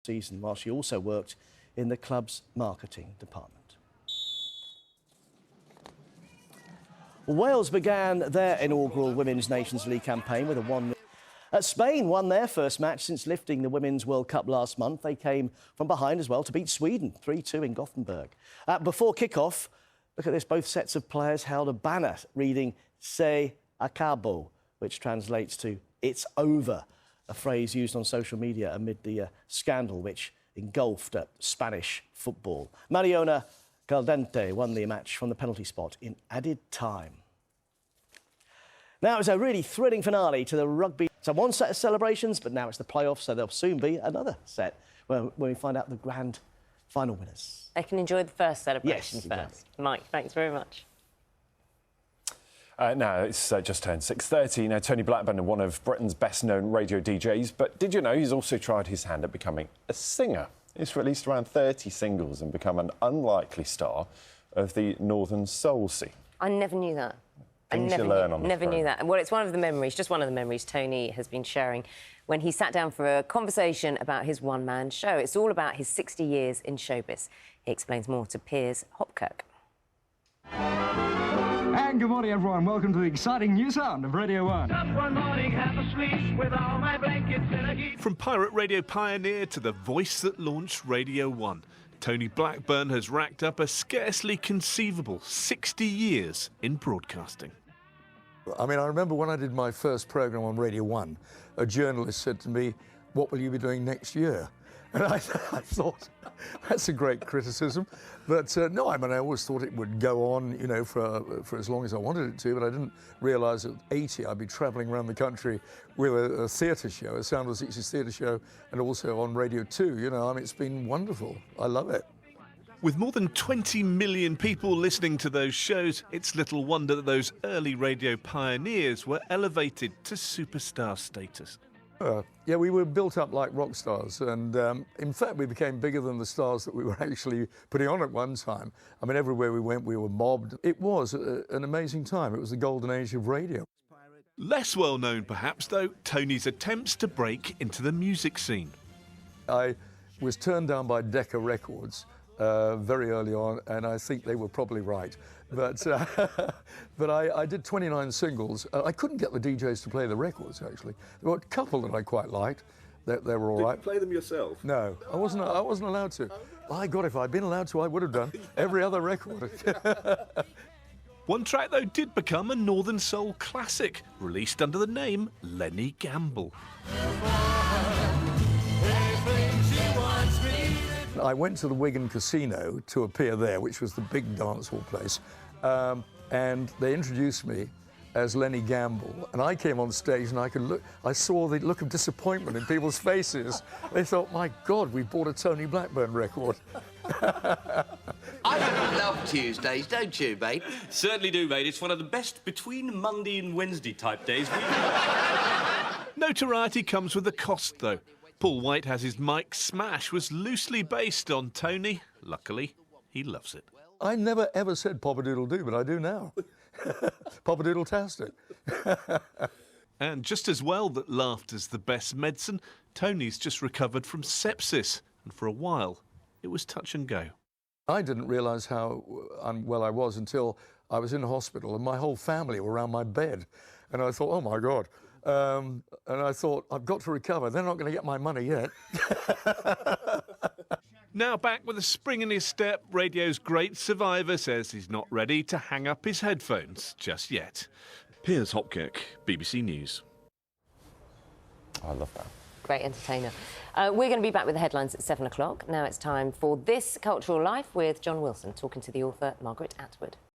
season, while she also worked in the club's marketing department. Wales began their inaugural Women's Nations League campaign with a 1-0. Spain won their first match since lifting the Women's World Cup last month. They came from behind as well to beat Sweden 3-2 in Gothenburg. Before kick-off, look at this, both sets of players held a banner reading "Se acabó," which translates to "it's over," a phrase used on social media amid the scandal which engulfed Spanish football. Mariona Caldente won the match from the penalty spot in added time. Now it's a really thrilling finale to the rugby. So one set of celebrations, but now it's the playoffs, so there'll soon be another set when we find out the grand final winners. They can enjoy the first celebration first. Exactly. Mike, thanks very much. Now, it's just turned 6:30. Now, Tony Blackburn, one of Britain's best-known radio DJs, but did you know he's also tried his hand at becoming a singer? He's released around 30 singles and become an unlikely star of the Northern Soul scene. I never knew that. Things you learn on the never knew phone. that. Well, it's one of the memories, just one of the memories Tony has been sharing when he sat down for a conversation about his one-man show. It's all about his 60 years in showbiz. He explains more to Piers Hopkirk. And good morning, everyone. Welcome to the exciting new sound of Radio 1. Just one morning, half asleep, with all my blankets in a heap. From pirate radio pioneer to the voice that launched Radio 1, Tony Blackburn has racked up a scarcely conceivable 60 years in broadcasting. I mean, I remember when I did my first programme on Radio 1, a journalist said to me, "What will you be doing next year?" And I thought, that's a great criticism. But no, I mean, I always thought it would go on, you know, for as long as I wanted it to, but I didn't realise at 80 I'd be travelling around the country with a theatre show, a Sound of the 60s theatre show, and also on Radio 2, you know. I mean, it's been wonderful. I love it. With more than 20 million people listening to those shows, it's little wonder that those early radio pioneers were elevated to superstar status. Yeah, we were built up like rock stars, and in fact we became bigger than the stars that we were actually putting on at one time. I mean, everywhere we went we were mobbed. It was an amazing time. It was the golden age of radio. Less well known perhaps though, Tony's attempts to break into the music scene. I was turned down by Decca Records very early on, and I think they were probably right. But but I did 29 singles. I couldn't get the DJs to play the records, actually. There were a couple that I quite liked. They were all right. Did you play them yourself? No, I wasn't allowed to. My God, if I'd been allowed to, I would have done every other record. One track, though, did become a Northern Soul classic, released under the name Lenny Gamble. I went to the Wigan Casino to appear there, which was the big dance hall place, and they introduced me as Lenny Gamble, and I came on stage and I saw the look of disappointment in people's faces. They thought, my God, we bought a Tony Blackburn record. I love Tuesdays, don't you, mate? Certainly do, mate. It's one of the best between Monday and Wednesday type days. Notoriety comes with a cost, though. Paul White has his Mike Smash was loosely based on Tony. Luckily, he loves it. I never ever said Pop-a-doodle-doo, but I do now. Pop-a-doodle-tastic. And just as well that laughter's the best medicine, Tony's just recovered from sepsis, and for a while, it was touch and go. I didn't realise how unwell I was until I was in hospital and my whole family were around my bed. And I thought, oh, my God. And I thought, I've got to recover. They're not going to get my money yet. Now back with a spring in his step, radio's great survivor says he's not ready to hang up his headphones just yet. Piers Hopkirk, BBC News. I love that. Great entertainer. We're going to be back with the headlines at 7 o'clock. Now it's time for This Cultural Life with John Wilson, talking to the author Margaret Atwood.